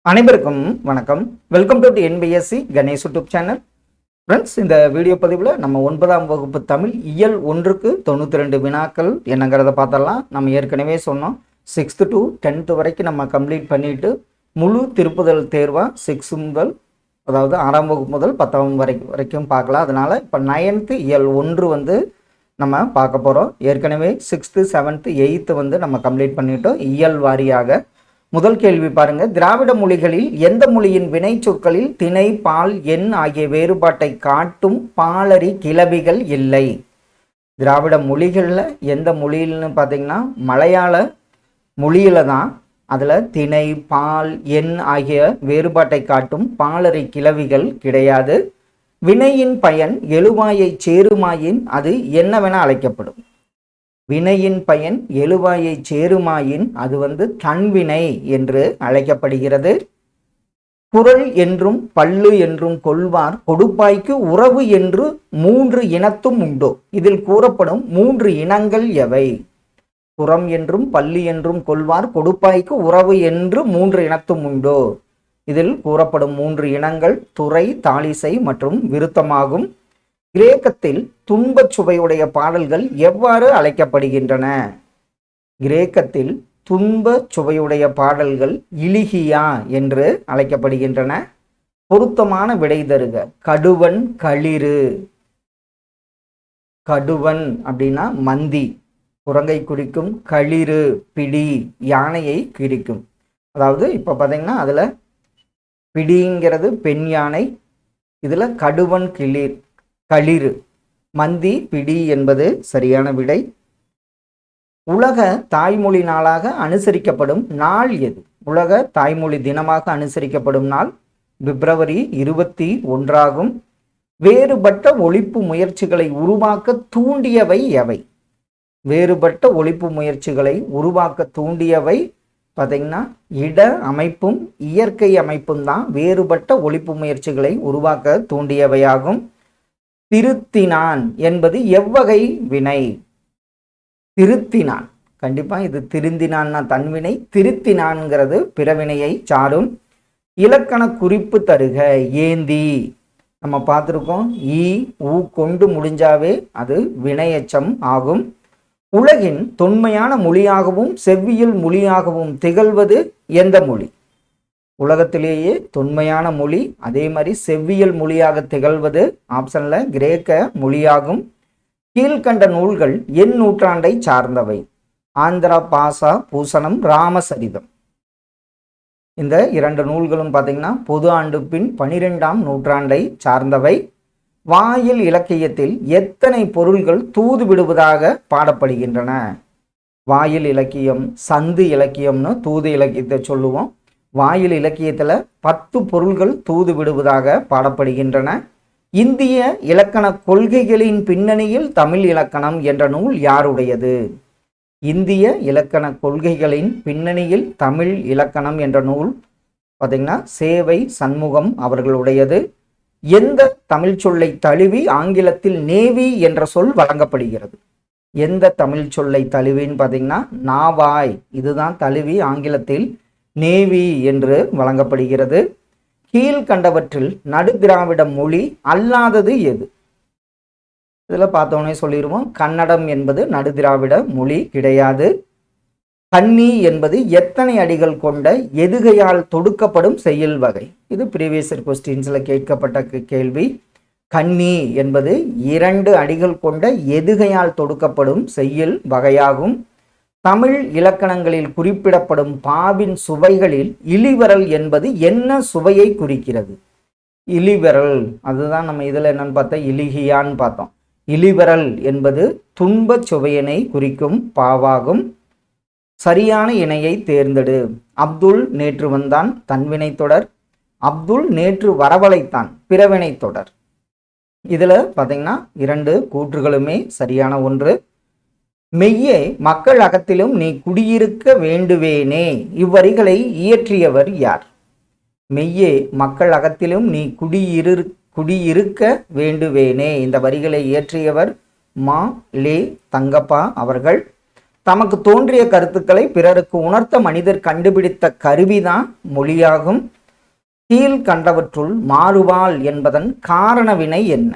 அனைவருக்கும் வணக்கம். Welcome to NPSC Ganesh YouTube channel. Friends, இந்த வீடியோ பதிவில் நம்ம 9ஆம் வகுப்பு தமிழ் இயல் 1க்கு 92 வினாக்கள் என்னங்கிறத பார்த்தரலாம். நம்ம ஏற்கனவே சொன்னோம் 6th to 10th வரைக்கும் நம்ம கம்ப்ளீட் பண்ணிட்டு முழு திருப்புதல் தேர்வாக 6 முதல், அதாவது 6ஆம் வகுப்பு முதல் 10ஆம் வரைக்கும் பார்க்கலாம். அதனால் இப்போ 9th இயல் 1 நம்ம பார்க்க போகிறோம். ஏற்கனவே 6th 7th 8th நம்ம கம்ப்ளீட் பண்ணிட்டோம் இயல் வாரியாக. முதல் கேள்வி பாருங்க. திராவிட மொழிகளில் எந்த மொழியின் வினை சொற்களில் திணை, பால், எண் ஆகிய வேறுபாட்டை காட்டும் பாலரி கிளவிகள் இல்லை? திராவிட மொழிகளில் எந்த மொழியில்னு பார்த்தீங்கன்னா மலையாள மொழியில தான் அதில் திணை, பால், எண் ஆகிய வேறுபாட்டை காட்டும் பாலரி கிளவிகள் கிடையாது. வினையின் பயன் எழுவாயை சேருமாயின் அது என்னவென அழைக்கப்படும்? வினையின் பயன் எழுவாயை சேருமாயின் அது தன்வினை என்று அழைக்கப்படுகிறது. குறள் என்றும் பல்லு என்றும் கொள்வார் கொடுப்பாய்க்கு உறவு என்று 3 இனத்தும் உண்டோ? இதில் கூறப்படும் 3 இனங்கள் எவை? புறம் என்றும் பல்லு என்றும் கொள்வார் கொடுப்பாய்க்கு உறவு என்று 3 இனத்தும் உண்டோ? இதில் கூறப்படும் 3 இனங்கள் துறை, தாளிசை மற்றும் விருத்தமாகும். கிரேக்கத்தில் துன்பச் சுவையுடைய பாடல்கள் எவ்வாறு அழைக்கப்படுகின்றன? கிரேக்கத்தில் துன்பச் சுவையுடைய பாடல்கள் இலிகியா என்று அழைக்கப்படுகின்றன. பொருத்தமான விடை தருக. கடுவன், களிறு. கடுவன் அப்படின்னா மந்தி, குரங்கை குறிக்கும். களிறு பிடி, யானையை குறிக்கும். அதாவது இப்போ பார்த்தீங்கன்னா அதில் பிடிங்கிறது பெண் யானை, இதில் கடுவன் களிறு மந்தி பிடி என்பது சரியான விடை. உலக தாய்மொழி நாளாக அனுசரிக்கப்படும் நாள் எது? உலக தாய்மொழி தினமாக அனுசரிக்கப்படும் நாள் பிப்ரவரி 21 வேறுபட்ட ஒழிப்பு முயற்சிகளை உருவாக்க தூண்டியவை எவை? வேறுபட்ட ஒழிப்பு முயற்சிகளை உருவாக்க தூண்டியவை பார்த்தீங்கன்னா இட அமைப்பும் இயற்கை அமைப்பும் தான் வேறுபட்ட ஒழிப்பு முயற்சிகளை உருவாக்க தூண்டியவையாகும். திருத்தினான் என்பது எவ்வகை வினை? திருத்தினான், கண்டிப்பா இது திருந்தினான்னா தன்வினை, திருத்தினான்ங்கிறது பிறவினையை சாரும். இலக்கண குறிப்பு தருக. ஏந்தி நம்ம பார்த்துருக்கோம். ஈ ஊ கொண்டு முடிஞ்சாவே அது வினையச்சம் ஆகும். உலகின் தொன்மையான மொழியாகவும் செவ்வியல் மொழியாகவும் திகழ்வது எந்த மொழி? உலகத்திலேயே தொன்மையான மொழி, அதே மாதிரி செவ்வியல் மொழியாக திகழ்வது ஆப்ஷன்ல கிரேக்க மொழியாகும். கீழ்கண்ட நூல்கள் என் நூற்றாண்டை சார்ந்தவை? ஆந்திரா பாசா பூசணம், ராமசரிதம். இந்த 2 நூல்களும் பார்த்தீங்கன்னா பொது ஆண்டு பின் 12ஆம் நூற்றாண்டை சார்ந்தவை. வாயில் இலக்கியத்தில் எத்தனை பொருள்கள் தூது விடுவதாக பாடப்படுகின்றன? வாயில் இலக்கியம், சந்து இலக்கியம்னு தூது இலக்கியத்தை சொல்லுவோம். வாயில் இலக்கியத்தில் 10 பொருள்கள் தூது விடுவதாக பாடப்படுகின்றன. இந்திய இலக்கண கொள்கைகளின் பின்னணியில் தமிழ் இலக்கணம் என்ற நூல் யாருடையது? இந்திய இலக்கண கொள்கைகளின் பின்னணியில் தமிழ் இலக்கணம் என்ற நூல் பார்த்தீங்கன்னா சேவை சண்முகம் அவர்களுடையது. எந்த தமிழ் சொல்லை தழுவி ஆங்கிலத்தில் நேவி என்ற சொல் வழங்கப்படுகிறது? எந்த தமிழ் சொல்லை தழுவின்னு பார்த்தீங்கன்னா நாவாய், இதுதான் தழுவி ஆங்கிலத்தில் நேவி என்று வழங்கப்படுகிறது. கீழ்கண்டவற்றில் நடுதிராவிட மொழி அல்லாதது எது? இதில் பார்த்தோன்னே சொல்லிடுவோம். கன்னடம் என்பது நடுதிராவிட மொழி கிடையாது. கன்னி என்பது எத்தனை அடிகள் கொண்ட எதுகையால் தொடுக்கப்படும் செய்யுள் வகை? இது ப்ரீவியஸ் இயர் கொஸ்டின்ஸில் கேட்கப்பட்ட கேள்வி. கன்னி என்பது 2 அடிகள் கொண்ட எதுகையால் தொடுக்கப்படும் செய்யுள் வகையாகும். தமிழ் இலக்கணங்களில் குறிப்பிடப்படும் பாவின் சுவைகளில் இளிவரல் என்பது என்ன சுவையை குறிக்கிறது? இளிவரல், அதுதான் நம்ம இதில் என்னன்னு பார்த்தோம், இலிகியான்னு பார்த்தோம். இளிவரல் என்பது துன்பச் சுவையினை குறிக்கும் பாவாகும். சரியான இணையை தேர்ந்தெடு. அப்துல் நேற்று வந்தான், தன்வினை தொடர். அப்துல் நேற்று வரவழைத்தான், பிறவினை தொடர். இதில் பார்த்தீங்கன்னா 2 கூற்றுகளுமே சரியான ஒன்று. மெய்யே மக்கள் அகத்திலும் நீ குடியிருக்க வேண்டுவேனே, இவ்வரிகளை இயற்றியவர் யார்? மெய்யே மக்கள் அகத்திலும் நீ குடியிருக்க வேண்டுவேனே, இந்த வரிகளை இயற்றியவர் மா லே தங்கப்பா அவர்கள். தமக்கு தோன்றிய கருத்துக்களை பிறருக்கு உணர்த்த மனிதர் கண்டுபிடித்த கருவிதான் மொழியாகும். கீழ் கண்டவற்றுள் மாறுவாள் என்பதன் காரண வினை என்ன?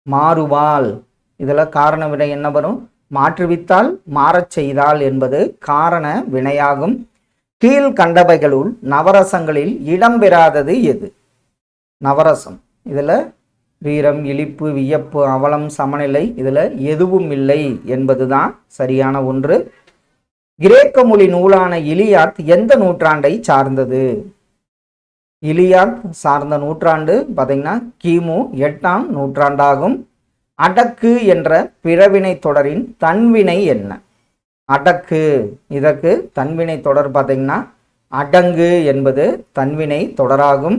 மாறுவாள், இதுல காரண வினை என்ன வரும்? மாற்றுவித்தால், மாறச் செய்தால் என்பது காரண வினையாகும். கீழ் கண்டவைகளுள் நவரசங்களில் இடம்பெறாதது எது? நவரசம், இதுல வீரம், இழிப்பு, வியப்பு, அவலம், சமநிலை, இதுல எதுவும் இல்லை என்பதுதான் சரியான ஒன்று. கிரேக்க மொழி நூலான இலியாத் எந்த நூற்றாண்டை சார்ந்தது? இலியாத் சார்ந்த நூற்றாண்டு பார்த்தீங்கன்னா கிமு 8ஆம் நூற்றாண்டாகும். அடக்கு என்ற பிறவினை தொடரின் தன்வினை என்ன? அடக்கு, இதற்கு தன்வினை தொடர் பார்த்தீங்கன்னா அடங்கு என்பது தன்வினை தொடராகும்.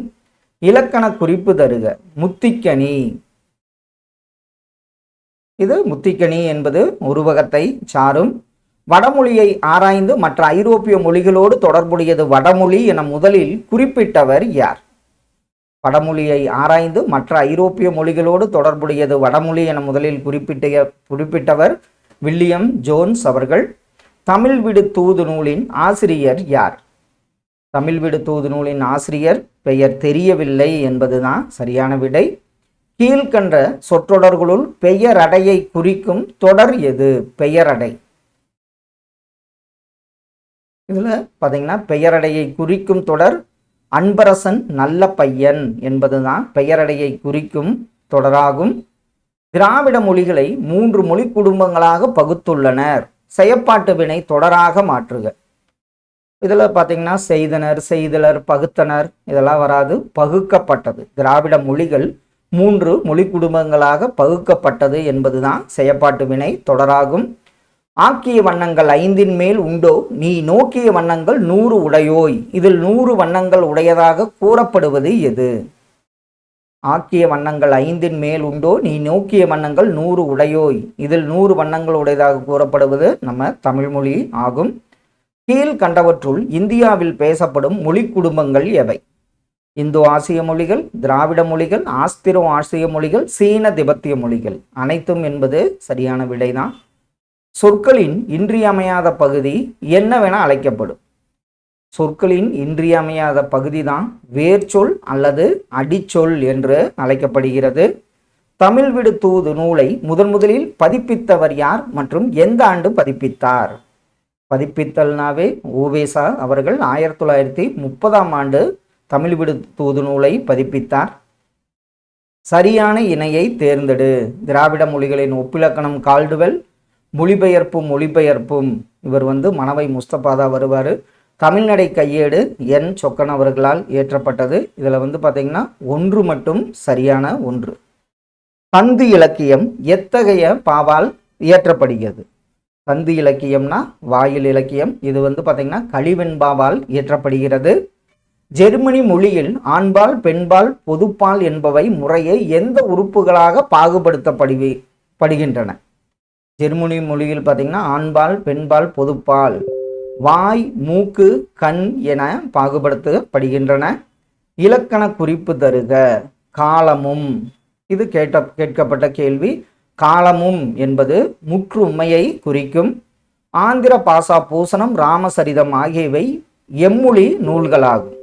இலக்கண குறிப்பு தருக. முத்திக்கனி, இது முத்திக்கனி என்பது உருவகத்தை சாரும். வடமொழியை ஆராய்ந்து மற்ற ஐரோப்பிய மொழிகளோடு தொடர்புடையது வடமொழி என முதலில் குறிப்பிட்டவர் யார்? வடமொழியை ஆராய்ந்து மற்ற ஐரோப்பிய மொழிகளோடு தொடர்புடையது வடமொழி என முதலில் குறிப்பிட்டவர் வில்லியம் ஜோன்ஸ் அவர்கள். தமிழ் விடு தூது நூலின் ஆசிரியர் யார்? தமிழ் விடு தூது நூலின் ஆசிரியர் பெயர் தெரியவில்லை என்பதுதான் சரியான விடை. கீழ்கண்ட சொற்றொடர்களுள் பெயரடையை குறிக்கும் தொடர் எது? பெயரடை, இதுல பாத்தீங்கன்னா பெயரடையை குறிக்கும் தொடர் அன்பரசன் நல்ல பையன் என்பதுதான் பெயரடையை குறிக்கும் தொடராகும். திராவிட மொழிகளை 3 மொழி குடும்பங்களாக பகுத்துள்ளனர். செயற்பாட்டு வினை தொடராக மாற்றுக. இதுல பாத்தீங்கன்னா செய்தனர், செய்தலர், பகுத்தனர் இதெல்லாம் வராது. பகுக்கப்பட்டது. திராவிட மொழிகள் 3 மொழி குடும்பங்களாக பகுக்கப்பட்டது என்பதுதான் செயற்பாட்டு வினை தொடராகும். ஆக்கிய வண்ணங்கள் 5 மேல் உண்டோ, நீ நோக்கிய வண்ணங்கள் 100 உடையோய். இதில் 100 வண்ணங்கள் உடையதாக கூறப்படுவது எது? ஆக்கிய வண்ணங்கள் 5 மேல் உண்டோ, நீ நோக்கிய வண்ணங்கள் 100 உடையோய். இதில் 100 வண்ணங்கள் உடையதாக கூறப்படுவது நம்ம தமிழ்மொழி ஆகும். கீழ் கண்டவற்றுள் இந்தியாவில் பேசப்படும் மொழி குடும்பங்கள் எவை? இந்தோ ஆசிய மொழிகள், திராவிட மொழிகள், ஆஸ்திரோ ஆசிய மொழிகள், சீன திபெத்திய மொழிகள். அனைத்தும் என்பது சரியான விடைதான். சொற்களின் இன்றியமையாத பகுதி என்னவென அழைக்கப்படும்? சொற்களின் இன்றியமையாத பகுதி தான் வேர்ச்சொல் அல்லது அடிச்சொல் என்று அழைக்கப்படுகிறது. தமிழ் விடு தூது நூலை முதலில் பதிப்பித்தவர் யார் மற்றும் எந்த ஆண்டு பதிப்பித்தார்? பதிப்பித்தல்னாவே ஓவேசா அவர்கள் 1930ஆம் ஆண்டு தமிழ் விடு தூது நூலை பதிப்பித்தார். சரியான இணையை தேர்ந்தெடு. திராவிட மொழிகளின் ஒப்பிலக்கணம் கால்டுவெல். மொழிபெயர்ப்பும் இவர் மணவை முஸ்தபா வருவார். தமிழ்நடை கையேடு என் சொக்கன் அவர்களால் இயற்றப்பட்டது. இதில் பார்த்தீங்கன்னா 1 மட்டும் சரியான 1. தந்து இலக்கியம் எத்தகைய பாவால் இயற்றப்படுகிறது? தந்து இலக்கியம்னா வாயில் இலக்கியம். இது பார்த்தீங்கன்னா கழிவெண்பாவால் இயற்றப்படுகிறது. ஜெர்மனி மொழியில் ஆண்பால், பெண்பால், பொதுப்பால் என்பவை முறையே எந்த உறுப்புகளாக பாகுபடுத்தப்படுகின்றன? ஜெர்மனி மொழியில் பார்த்தீங்கன்னா ஆண்பால், பெண்பால், பொதுப்பால், வாய், மூக்கு, கண் என பாகுபடுத்தப்படுகின்றன. இலக்கண குறிப்பு தருக. காலமும், இது கேட்கப்பட்ட கேள்வி. காலமும் என்பது முற்று உண்மையை குறிக்கும். ஆந்திர பாசா பூசணம், ராமசரிதம் ஆகியவை எம்மொழி நூல்களாகும்.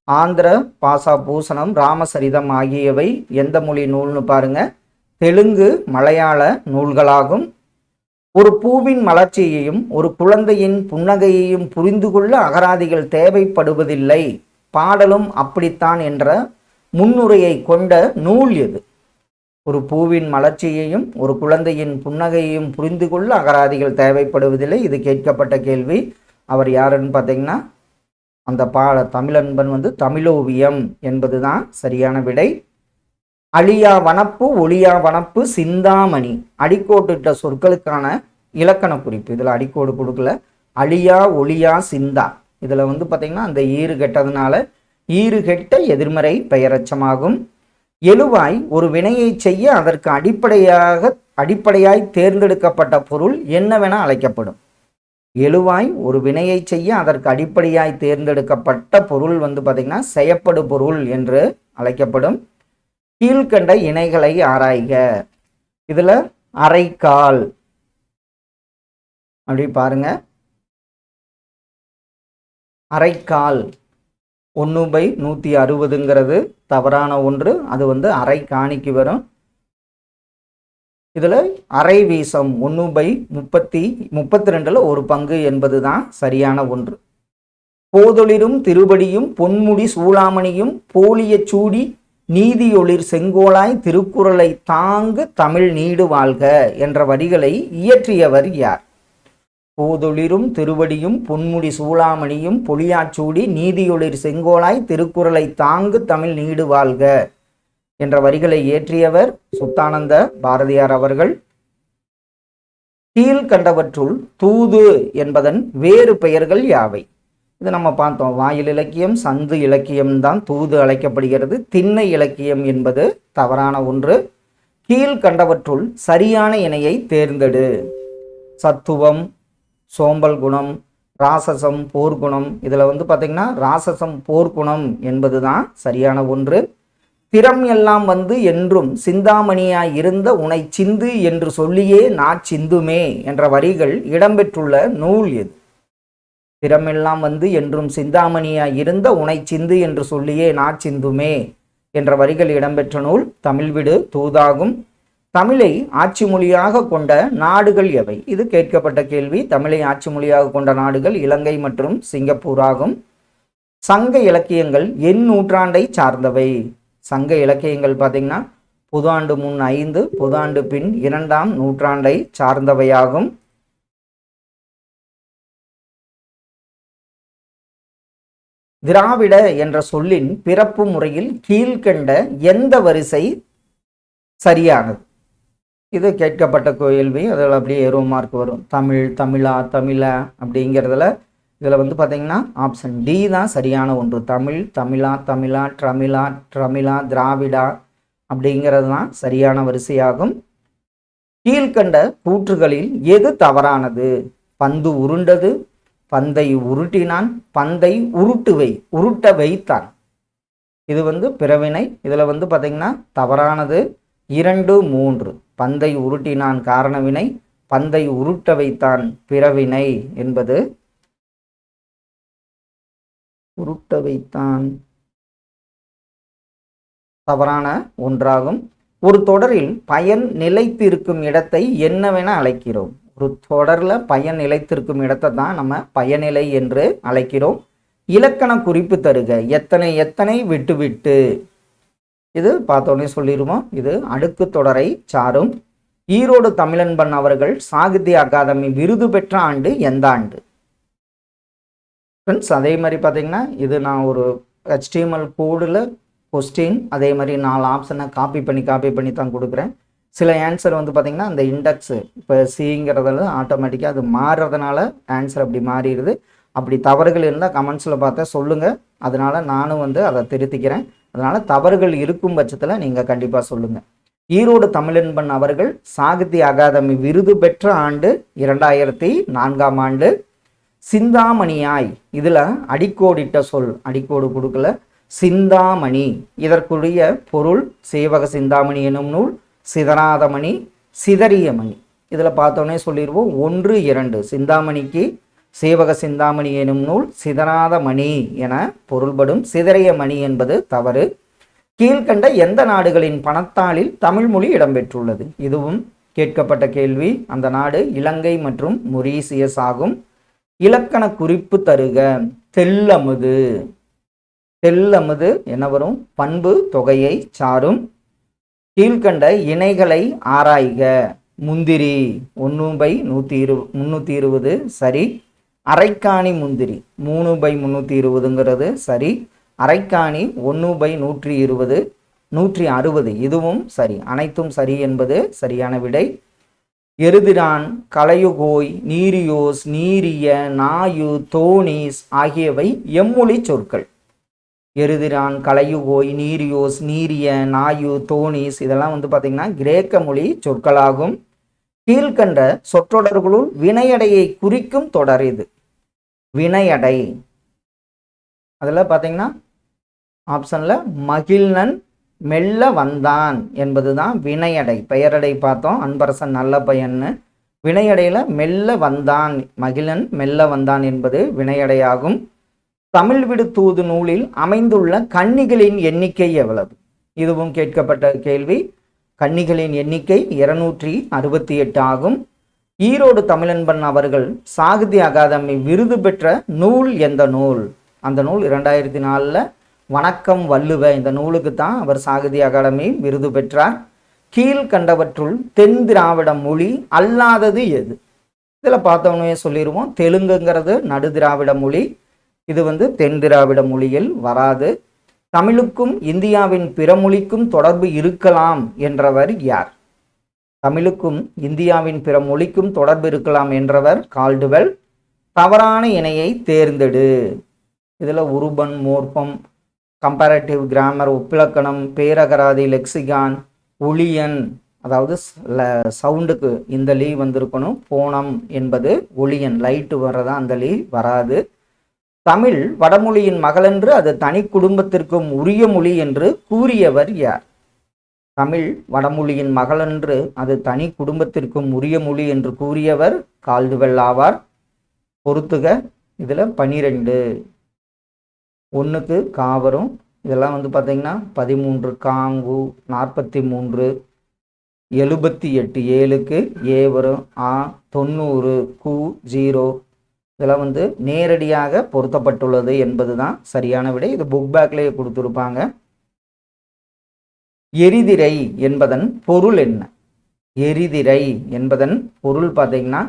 ஆந்திர பாசா பூசணம், ராமசரிதம் ஆகியவை எந்த மொழி நூல்னு பாருங்க? தெலுங்கு, மலையாள நூல்களாகும். ஒரு பூவின் மலர்ச்சியையும் ஒரு குழந்தையின் புன்னகையையும் புரிந்து கொள்ள அகராதிகள் தேவைப்படுவதில்லை, பாடலும் அப்படித்தான் என்ற முன்னுரையை கொண்ட நூல் எது? ஒரு பூவின் மலர்ச்சியையும் ஒரு குழந்தையின் புன்னகையையும் புரிந்து கொள்ள அகராதிகள் தேவைப்படுவதில்லை. இது கேட்கப்பட்ட கேள்வி. அவர் யாருன்னு பார்த்தீங்கன்னா அந்த தமிழன்பன் தமிழோவியம் என்பதுதான் சரியான விடை. அழியா வனப்பு, ஒளியா வனப்பு, சிந்தாமணி. அடிக்கோட்டுட்ட சொற்களுக்கான இலக்கண குறிப்பு. இதில் அடிக்கோடு கொடுக்கல. அழியா, ஒளியா, சிந்தா. இதில் பார்த்தீங்கன்னா அந்த ஈறு கெட்டதுனால ஈறு கெட்ட எதிர்மறை பெயரச்சமாகும். எழுவாய் ஒரு வினையை செய்ய அதற்கு அடிப்படையாய் தேர்ந்தெடுக்கப்பட்ட பொருள் என்னவென அழைக்கப்படும்? எழுவாய் ஒரு வினையை செய்ய அதற்கு அடிப்படையாய் தேர்ந்தெடுக்கப்பட்ட பொருள் பார்த்தீங்கன்னா செயப்படு பொருள் என்று அழைக்கப்படும். கீழ்கண்ட இணைகளை ஆராய்க. இதுல அரைக்கால், அப்படி பாருங்க. அரைக்கால் 1/160ங்கிறது தவறான ஒன்று. அது வந்து அரை காணிக்கு வரும். இதில் அரை வீசம் 1/32 ஒரு பங்கு என்பது தான் சரியான ஒன்று. போதொளிரும் திருவடியும் பொன்முடி சூளாமணியும் போலிய சூடி நீதியொளிர் செங்கோலாய் திருக்குறளை தாங்கு தமிழ் நீடு வாழ்க என்ற வரிகளை இயற்றியவர் யார்? போதொளிரும் திருவடியும் பொன்முடி சூளாமணியும் பொலியாச்சூடி நீதியொளிர் செங்கோலாய் திருக்குறளை தாங்கு தமிழ் நீடு வாழ்க என்ற வரிகளை இயற்றியவர் சுத்தானந்த பாரதியார் அவர்கள். கீழ்கண்டவற்றுள் தூது என்பதன் வேறு பெயர்கள் யாவை? இது நம்ம பார்த்தோம். வாயில் இலக்கியம், சந்து இலக்கியம் தான் தூது அழைக்கப்படுகிறது. திண்ணை இலக்கியம் என்பது தவறான ஒன்று. கீழ்கண்டவற்றுள் சரியான இணையை தேர்ந்தெடு. சத்துவம், சோம்பல் குணம், ராசசம், போர்க்குணம். இதில் வந்து பார்த்திங்கன்னா ராசசம் போர்க்குணம் என்பது தான் சரியான ஒன்று. திறம் எல்லாம் வந்து என்றும் சிந்தாமணியாய் இருந்த உனை சிந்து என்று சொல்லியே சிந்துமே என்ற வரிகள் இடம்பெற்றுள்ள நூல் எது? திறமெல்லாம் வந்து என்றும் சிந்தாமணியாய் இருந்த உனை சிந்து என்று சொல்லியே சிந்துமே என்ற வரிகள் இடம்பெற்ற நூல் தமிழ்விடு தூதாகும். தமிழை ஆட்சி மொழியாக கொண்ட நாடுகள் எவை? இது கேட்கப்பட்ட கேள்வி. தமிழை ஆட்சி மொழியாக கொண்ட நாடுகள் இலங்கை மற்றும் சிங்கப்பூர் ஆகும். சங்க இலக்கியங்கள் என் நூற்றாண்டை சார்ந்தவை? சங்க இலக்கியங்கள் பார்த்தீங்கன்னா புதாண்டு முன் 5, புதாண்டு பின் 2ஆம் நூற்றாண்டை சார்ந்தவையாகும். திராவிட என்ற சொல்லின் பிறப்பு முறையில் கீழ்கண்ட எந்த வரிசை சரியானது? இது கேட்கப்பட்ட கேள்வி. அதில் அப்படியே ஏரோ மார்க் வரும். தமிழ், தமிழா, தமிழா அப்படிங்கிறதுல இதில் வந்து பார்த்தீங்கன்னா ஆப்ஷன் டி தான் சரியான ஒன்று. தமிழ், தமிழா, தமிழா, ட்ரமிழா, ட்ரமிழா, திராவிடா அப்படிங்கிறது தான் சரியான வரிசையாகும். கீழ்கண்ட கூற்றுகளில் எது தவறானது? பந்து உருண்டது, பந்தை உருட்டினான், பந்தை உருட்ட வைத்தான். இது வந்து பிறவினை. இதில் வந்து பார்த்தீங்கன்னா தவறானது 2, 3. பந்தை உருட்டினான் காரணவினை, பந்தை உருட்ட வைத்தான் பிறவினை என்பது உருட்ட வைத்தான் தவறான ஒன்றாகும். ஒரு தொடரில் பயன் நிலைத்திருக்கும் இடத்தை என்னவென அழைக்கிறோம்? ஒரு தொடரில் பயன் நிலைத்திருக்கும் இடத்தை தான் நம்ம பயனிலை என்று அழைக்கிறோம். இலக்கண குறிப்பு தருக. எத்தனை எத்தனை விட்டு விட்டு. இது பார்த்தோன்னே சொல்லிடுவோம். இது அடுக்கு தொடரை சாரும். ஈரோடு தமிழன்பன் அவர்கள் சாகித்ய அகாதமி விருது பெற்ற ஆண்டு எந்த ஆண்டு? ஃப்ரெண்ட்ஸ், அதே மாதிரி பார்த்தீங்கன்னா இது நான் ஒரு HTML கோடில் கொஸ்டின் அதே மாதிரி 4 ஆப்ஷனை காப்பி பண்ணி தான் கொடுக்குறேன். சில ஆன்சர் வந்து பார்த்திங்கன்னா அந்த இண்டெக்ஸு இப்போ சிங்கிறதுல ஆட்டோமேட்டிக்காக அது மாறுறதுனால ஆன்சர் அப்படி மாறிடுது. அப்படி தவறுகள் இருந்தால் கமெண்ட்ஸில் பார்த்தா சொல்லுங்கள். அதனால் நானும் வந்து அதை திருத்திக்கிறேன். அதனால் தவறுகள் இருக்கும் பட்சத்தில் நீங்கள் கண்டிப்பாக சொல்லுங்கள். ஈரோடு தமிழன்பன் அவர்கள் சாகித்ய அகாதமி விருது பெற்ற ஆண்டு 2004ஆம் ஆண்டு. சிந்தாமணியாய், இதில் அடிக்கோடிட்ட சொல், அடிக்கோடு கொடுக்கல, சிந்தாமணி. இதற்குரிய பொருள் சேவக சிந்தாமணி எனும் நூல், சிதறாதமணி, சிதறிய மணி. இதில் பார்த்தோன்னே சொல்லிடுவோம் 1, 2. சிந்தாமணிக்கு சேவக சிந்தாமணி எனும் நூல், சிதறாத மணி என பொருள்படும். சிதறிய மணி என்பது தவறு. கீழ்கண்ட எந்த நாடுகளின் பணத்தாளில் தமிழ் மொழி இடம்பெற்றுள்ளது? இதுவும் கேட்கப்பட்ட கேள்வி. அந்த நாடு இலங்கை மற்றும் மொரீசியஸ் ஆகும். இலக்கண குறிப்பு தருக. தெல்லமுது. தெல்லமுது என்ன வரும்? பண்பு தொகையை சாரும். கீழ்கண்ட இணைகளை ஆராய்க. முந்திரி 1/320 சரி. அரைக்காணி முந்திரி 3/320ங்கிறது சரி. அரைக்காணி 1/120, 160 இதுவும் சரி. அனைத்தும் சரி என்பது சரியான விடை. எருதிரான், கலையுகோய், நீரியோஸ், நீரிய, நாயு, தோனீஸ் ஆகியவை எம்மொழி சொற்கள். எருதிரான், கலையுகோய், நீரியோஸ், நீரிய, நாயு, தோனீஸ் இதெல்லாம் வந்து பார்த்திங்கன்னா கிரேக்க மொழி சொற்களாகும். கீழ்கண்ட சொற்றொடர்களுள் வினையடையை குறிக்கும் தொடர் இது? வினையடை. அதில் பார்த்தீங்கன்னா ஆப்ஷனில் மகிழ்நன் மெல்ல வந்தான் என்பது தான் வினையடை. பெயரடை பார்த்தோம், அன்பரசன் நல்ல பையன்னு. வினையடையில மெல்ல வந்தான், மகிழன் மெல்ல வந்தான் என்பது வினையடையாகும். தமிழ் விடு தூது நூலில் அமைந்துள்ள கன்னிகளின் எண்ணிக்கை எவ்வளவு? இதுவும் கேட்கப்பட்ட கேள்வி. கன்னிகளின் எண்ணிக்கை 268 ஆகும். ஈரோடு தமிழன்பன் அவர்கள் சாகித்ய அகாதமி விருது பெற்ற நூல் எந்த நூல்? அந்த நூல் 2004 வணக்கம் வள்ளுவ, இந்த நூலுக்கு தான் அவர் சாகித்ய அகாடமி விருது பெற்றார். கீழ்கண்டவற்றுள் தென் திராவிட மொழி அல்லாதது எது? இதில் பார்த்தோன்னே சொல்லிடுவோம், தெலுங்குங்கிறது நடு திராவிட மொழி, இது தென் திராவிட மொழியில் வராது. தமிழுக்கும் இந்தியாவின் பிற மொழிக்கும் தொடர்பு இருக்கலாம் என்றவர் யார்? தமிழுக்கும் இந்தியாவின் பிற மொழிக்கும் தொடர்பு இருக்கலாம் என்றவர் கால்டுவெல். தவறான இணையை தேர்ந்தெடு. இதில் உருபன், மோர்பம், கம்பேரட்டிவ் கிராமர், ஒப்பிலக்கணம், பேரகராதி, லெக்சிகான், ஒளியன், அதாவது சவுண்டுக்கு இந்த லீ வந்திருக்கணும். போனம் என்பது ஒளியன், லைட்டு வர்றதா அந்த லீ வராது. தமிழ் வடமொழியின் மகளென்று அது தனி குடும்பத்திற்கும் உரிய மொழி என்று கூறியவர் யார்? தமிழ் வடமொழியின் மகளென்று அது தனி குடும்பத்திற்கும் உரிய மொழி என்று கூறியவர் கால்டுவெல் ஆவார். பொறுத்துக, இதில் 12 ஒன்றுக்கு காவரும். இதெல்லாம் பார்த்தீங்கன்னா 13 காங்கு, 43 78 7க்கு ஏ வரும், ஆ 90 கு 0. இதெல்லாம் நேரடியாக பொருத்தப்பட்டுள்ளது என்பது தான் சரியான விடை. இது புக் பேக்லேயே கொடுத்துருப்பாங்க. எரிதிரை என்பதன் பொருள் என்ன? எரிதிரை என்பதன் பொருள் பார்த்தீங்கன்னா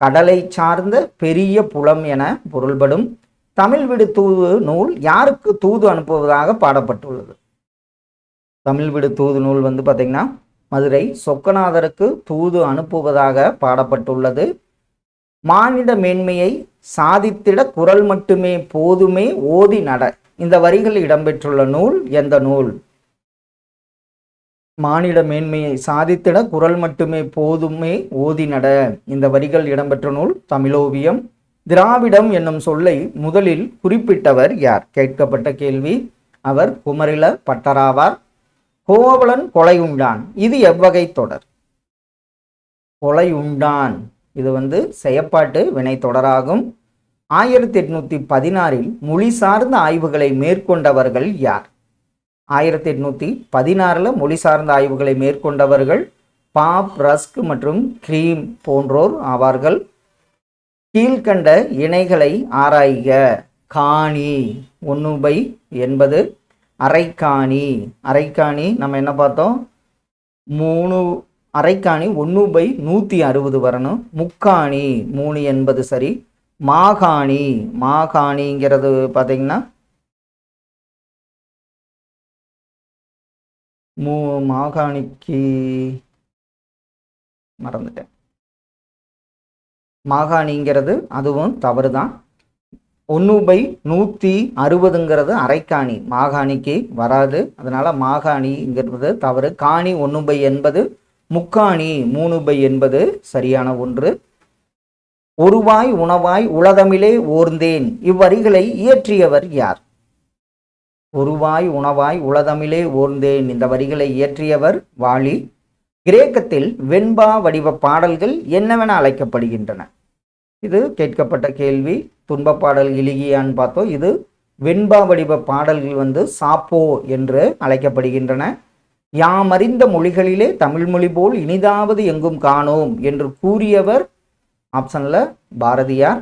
கடலை சார்ந்த பெரிய புலம் என பொருள்படும். தமிழ் விடு தூது நூல் யாருக்கு தூது அனுப்புவதாக பாடப்பட்டுள்ளது? தமிழ் விடு தூது நூல் பார்த்தீங்கன்னா மதுரை சொக்கநாதருக்கு தூது அனுப்புவதாக பாடப்பட்டுள்ளது. மானிட மேன்மையை சாதித்திட குரல் மட்டுமே போதுமே ஓதி நட, இந்த வரிகள் இடம்பெற்றுள்ள நூல் எந்த நூல்? மானிட மேன்மையை சாதித்திட குரல் மட்டுமே போதுமே ஓதி நட, இந்த வரிகள் இடம்பெற்ற நூல் தமிழோவியம். திராவிடம் என்னும் சொல்லை முதலில் குறிப்பிட்டவர் யார்? கேட்கப்பட்ட கேள்வி. அவர் குமரில பட்டராவார். கோவலன் கொலை உண்டான், இது எவ்வகை தொடர்? கொலை உண்டான் இது செயற்பாட்டு வினை தொடராகும். 1816 மொழி சார்ந்த ஆய்வுகளை மேற்கொண்டவர்கள் யார்? 1816 மொழி சார்ந்த ஆய்வுகளை மேற்கொண்டவர்கள் பாப், ரஸ்க் மற்றும் கிரீம் போன்றோர் ஆவார்கள். கீழ்கண்ட இணைகளை ஆராய்க. காணி 1/80, அரைக்காணி, அரைக்காணி நம்ம என்ன பார்த்தோம்? 3 அரைக்காணி 1/160 வரணும். முக்காணி 380 சரி. மாகாணி, மாகாணிங்கிறது பார்த்தீங்கன்னா மாகாணிக்கு மறந்துட்டேன். மாகாணிங்கிறது அதுவும் தவறு தான். 1/160ங்கிறது அரைக்காணி, மாகாணிக்கு வராது. அதனால மாகாணிங்கிறது தவறு. காணி 1/80, முக்காணி 3/80 சரியான ஒன்று. ஒருவாய் உணவாய் உளதமிழே ஓர்ந்தேன், இவ்வரிகளை இயற்றியவர் யார்? ஒருவாய் உணவாய் உளதமிழே ஓர்ந்தேன், இந்த வரிகளை இயற்றியவர் வாலி. கிரேக்கத்தில் வெண்பா வடிவ பாடல்கள் என்னவென அழைக்கப்படுகின்றன? இது கேட்கப்பட்ட கேள்வி. துன்ப பாடல் இலிகியான்னு பார்த்தோம். இது வெண்பா வடிவ பாடல்கள் சாப்போ என்று அழைக்கப்படுகின்றன. யாமறிந்த மொழிகளிலே தமிழ் மொழி போல் இனிதாவது எங்கும் காணோம் என்று கூறியவர் ஆப்ஷன்ல பாரதியார்.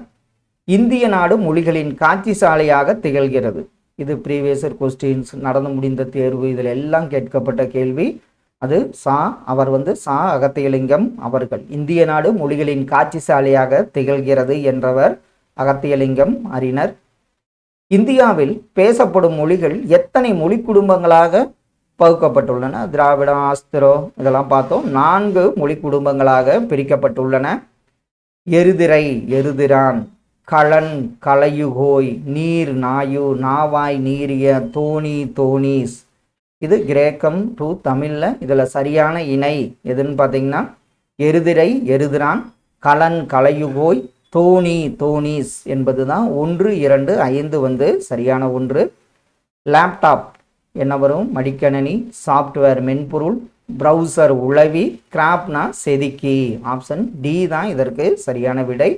இந்திய நாடு மொழிகளின் காட்சி சாலையாக திகழ்கிறது. இது ப்ரீவியஸர் கொஸ்டின்ஸ், நடந்து முடிந்த தேர்வு, இதில் எல்லாம் கேட்கப்பட்ட கேள்வி. அது அவர் சா அகத்தியலிங்கம் அவர்கள். இந்திய நாடு மொழிகளின் காட்சி சாலையாக திகழ்கிறது என்றவர் அகத்தியலிங்கம் அறிஞர். இந்தியாவில் பேசப்படும் மொழிகள் எத்தனை மொழி குடும்பங்களாக பகுக்கப்பட்டுள்ளன? திராவிடம், ஆஸ்திரோ இதெல்லாம் பார்த்தோம். 4 மொழி குடும்பங்களாக பிரிக்கப்பட்டுள்ளன. எருதிரை, எருதிரான், களன், கலையுகோய், நீர், நாயு, நாவாய், நீரிய, தோணி, தோணீஸ். இது கிரேக்கம் டு தமிழில். இதில் சரியான இணை எதுன்னு பார்த்தீங்கன்னா எருதிரை, எருதிரான், களன், கலையுகோய், தோணி, தோணீஸ் என்பது தான் 1, 2, 5 சரியான ஒன்று. லேப்டாப் என்ன வரும்? மடிக்கணனி. சாஃப்ட்வேர் மென்பொருள். ப்ரௌசர் உளவி, கிராப்னா செதுக்கி. ஆப்ஷன் டி தான் இதற்கு சரியான விடை.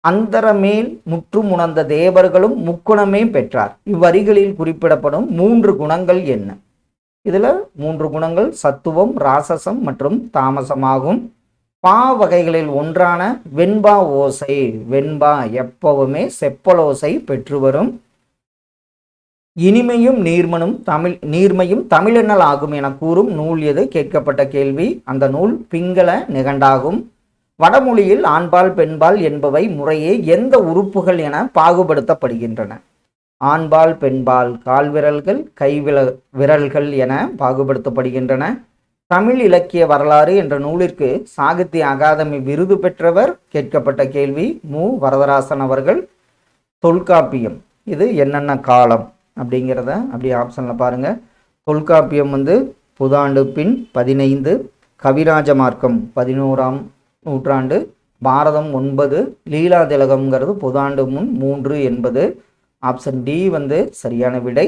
அந்தரமேல் முற்றுமுணர்ந்த தேவர்களும் முக்குணமே பெற்றார். இவ்வரிகளில் குறிப்பிடப்படும் 3 குணங்கள் என்ன? இதுல 3 குணங்கள் சத்துவம், ராசசம் மற்றும் தாமசமாகும். பா வகைகளில் ஒன்றான வெண்பா ஓசை. வெண்பா எப்பவுமே செப்பலோசை பெற்று வரும். இனிமையும் நீர்மையும் தமிழெண்ணல் ஆகும் என கூறும் நூல் எது? கேட்கப்பட்ட கேள்வி. அந்த நூல் பிங்கள நிகண்டாகும். வடமொழியில் ஆண்பால் பெண்பால் என்பவை முறையே எந்த உறுப்புகள் என பாகுபடுத்தப்படுகின்றன? ஆண்பால் பெண்பால் கால்விரல்கள், விரல்கள் என பாகுபடுத்தப்படுகின்றன. தமிழ் இலக்கிய வரலாறு என்ற நூலிற்கு சாகித்ய அகாதமி விருது பெற்றவர்? கேட்கப்பட்ட கேள்வி. மு வரதராசன் அவர்கள். தொல்காப்பியம் இது என்னென்ன காலம் அப்படிங்கிறத அப்படி ஆப்ஷன்ல பாருங்க. தொல்காப்பியம் புதாண்டு பின் 15, கவிராஜ மார்க்கம் 11ஆம் நூற்றாண்டு, பாரதம் 9, லீலா திலகம்ங்கிறது புதாண்டு முன் 3 என்பது. ஆப்ஷன் டி சரியான விடை.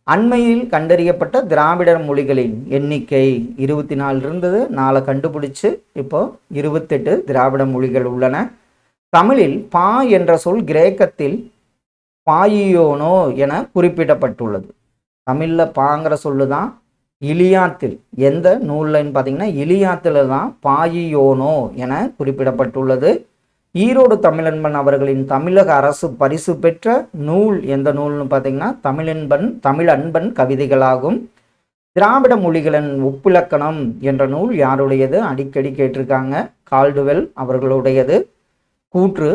அண்மையில் கண்டறியப்பட்ட திராவிடர் மொழிகளின் எண்ணிக்கை 24 இருந்தது, 4 கண்டுபிடிச்சு இப்போ 28 திராவிட மொழிகள் உள்ளன. தமிழில் பா என்ற சொல் கிரேக்கத்தில் பாயியோனோ என குறிப்பிடப்பட்டுள்ளது. தமிழில் பாங்கிற சொல்லு தான் இலியாத்தில், எந்த நூல்லன்னு பார்த்தீங்கன்னா இலியாத்தில் தான் பாயியோனோ என குறிப்பிடப்பட்டுள்ளது. ஈரோடு தமிழன்பன் அவர்களின் தமிழக அரசு பரிசு பெற்ற நூல் எந்த நூல்னு பார்த்தீங்கன்னா தமிழ் அன்பன் கவிதைகளாகும். திராவிட மொழிகளின் ஒப்பிலக்கணம் என்ற நூல் யாருடையது? அடிக்கடி கேட்டிருக்காங்க, கால்டுவெல் அவர்களுடையது. கூற்று: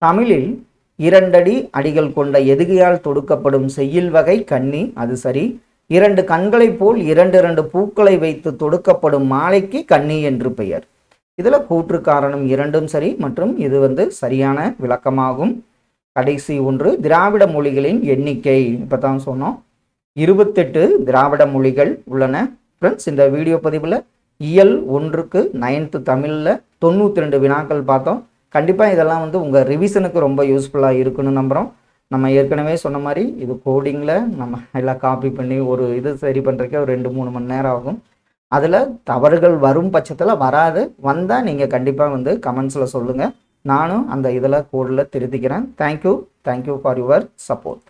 தமிழில் 2 அடி அடிகள் கொண்ட எதுகையால் தொடுக்கப்படும் செய்யுள் வகை கன்னி, அது சரி. 2 கண்களைப் போல் 2 பூக்களை வைத்து தொடுக்கப்படும் மாலைக்கு கன்னி என்று பெயர். இதில் கூற்று காரணம் 2ம் சரி மற்றும் இது சரியான விளக்கமாகும். கடைசி ஒன்று, திராவிட மொழிகளின் எண்ணிக்கை. இப்போ தான் சொன்னோம் 28 திராவிட மொழிகள் உள்ளன. ஃப்ரெண்ட்ஸ், இந்த வீடியோ பதிவில் இயல் 1க்கு 9th தமிழில் 92 வினாக்கள் பார்த்தோம். கண்டிப்பாக இதெல்லாம் உங்கள் ரிவிஷனுக்கு ரொம்ப யூஸ்ஃபுல்லாக இருக்குன்னு நம்புகிறோம். நம்ம ஏற்கனவே சொன்ன மாதிரி இது கோடிங்கில் நம்ம எல்லாம் காப்பி பண்ணி ஒரு இது சரி பண்ணுறதுக்கே ஒரு 2-3 மணி நேரம் ஆகும். அதில் தவறுகள் வரும் பட்சத்தில் வராது, வந்தால் நீங்கள் கண்டிப்பாக கமெண்ட்ஸில் சொல்லுங்கள். நானும் அந்த இதில் கோடில் திருத்திக்கிறேன். Thank you for your support.